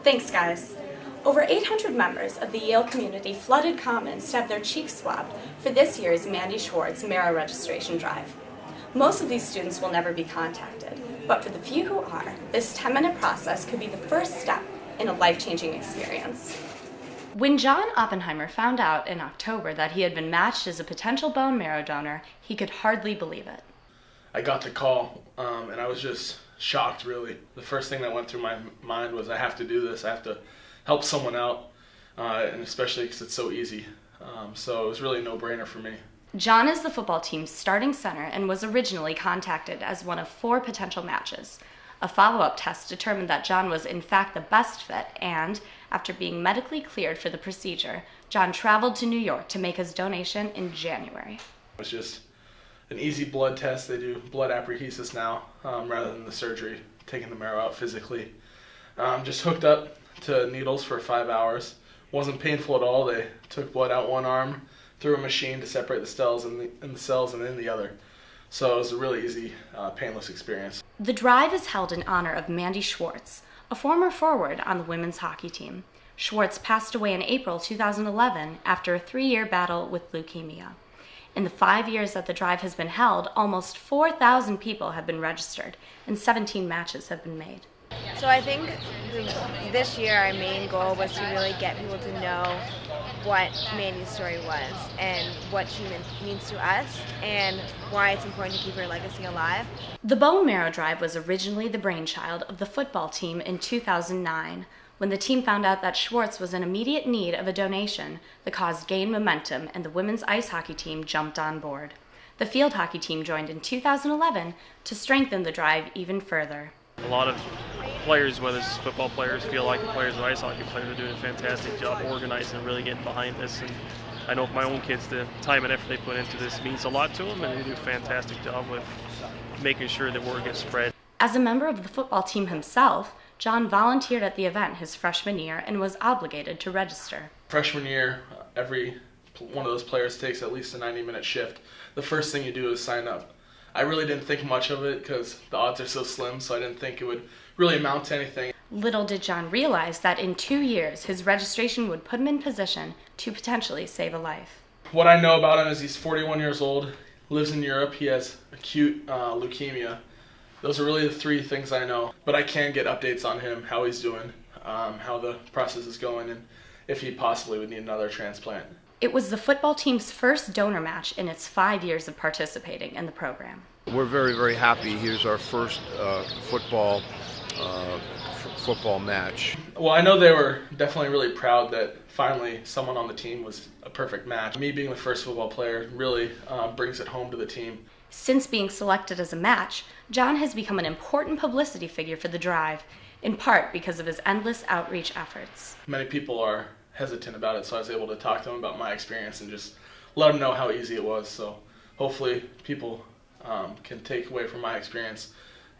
Thanks, guys. Over 800 members of the Yale community flooded Commons to have their cheeks swabbed for this year's Mandy Schwartz Marrow Registration Drive. Most of these students will never be contacted, but for the few who are, this 10-minute process could be the first step in a life-changing experience. When John Oppenheimer found out in October that he had been matched as a potential bone marrow donor, he could hardly believe it. I got the call, and I was just shocked, really. The first thing that went through my mind was I have to do this. I have to help someone out, and especially because it's so easy. So it was really a no-brainer for me. John is the football team's starting center and was originally contacted as one of 4 potential matches. A follow-up test determined that John was in fact the best fit, and after being medically cleared for the procedure, John traveled to New York to make his donation in January. It was just an easy blood test. They do blood apheresis now rather than the surgery, taking the marrow out physically. Just hooked up to needles for 5 hours. Wasn't painful at all. They took blood out one arm through a machine to separate the cells in the cells and in the other. So it was a really easy, painless experience. The drive is held in honor of Mandy Schwartz, a former forward on the women's hockey team. Schwartz passed away in April 2011 after a 3-year battle with leukemia. In the 5 years that the drive has been held, almost 4,000 people have been registered and 17 matches have been made. So I think this year our main goal was to really get people to know what Mandy's story was and what she means to us and why it's important to keep her legacy alive. The bone marrow drive was originally the brainchild of the football team in 2009. When the team found out that Schwartz was in immediate need of a donation, the cause gained momentum and the women's ice hockey team jumped on board. The field hockey team joined in 2011 to strengthen the drive even further. A lot of players, whether it's football players, feel like the players and ice hockey players are doing a fantastic job organizing and really getting behind this. And I know for my own kids, the time and effort they put into this means a lot to them, and they do a fantastic job with making sure that word gets spread. As a member of the football team himself, John volunteered at the event his freshman year and was obligated to register. Freshman year, every one of those players takes at least a 90-minute shift. The first thing you do is sign up. I really didn't think much of it because the odds are so slim, so I didn't think it would really amount to anything. Little did John realize that in 2 years, his registration would put him in position to potentially save a life. What I know about him is he's 41 years old, lives in Europe, he has acute leukemia. Those are really the 3 things I know. But I can get updates on him, how he's doing, how the process is going, and if he possibly would need another transplant. It was the football team's first donor match in its 5 years of participating in the program. We're very, very happy. Here's our first football match. Well, I know they were definitely really proud that finally someone on the team was a perfect match. Me being the first football player really brings it home to the team. Since being selected as a match, John has become an important publicity figure for the drive, in part because of his endless outreach efforts. Many people are hesitant about it, so I was able to talk to them about my experience and just let them know how easy it was. So hopefully people can take away from my experience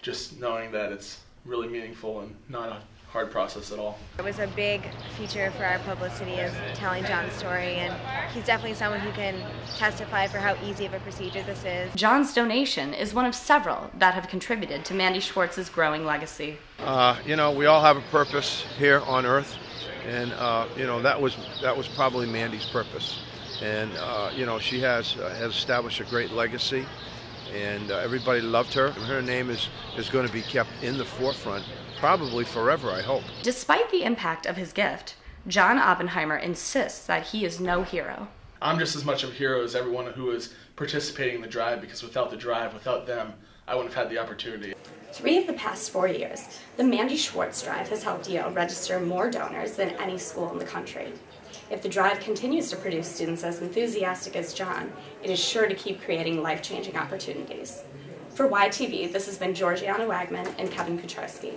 just knowing that it's really meaningful and not a hard process at all. It was a big feature for our publicity is telling John's story, and he's definitely someone who can testify for how easy of a procedure this is. John's donation is one of several that have contributed to Mandy Schwartz's growing legacy. We all have a purpose here on Earth, and that was probably Mandy's purpose. And she has established a great legacy, and everybody loved her. Her name is going to be kept in the forefront, probably forever, I hope. Despite the impact of his gift, John Oppenheimer insists that he is no hero. I'm just as much of a hero as everyone who is participating in the drive, because without the drive, without them, I wouldn't have had the opportunity. 3 of the past 4 years, the Mandy Schwartz Drive has helped Yale register more donors than any school in the country. If the drive continues to produce students as enthusiastic as John, it is sure to keep creating life-changing opportunities. For YTV, this has been Georgiana Wagman and Kevin Kucharski.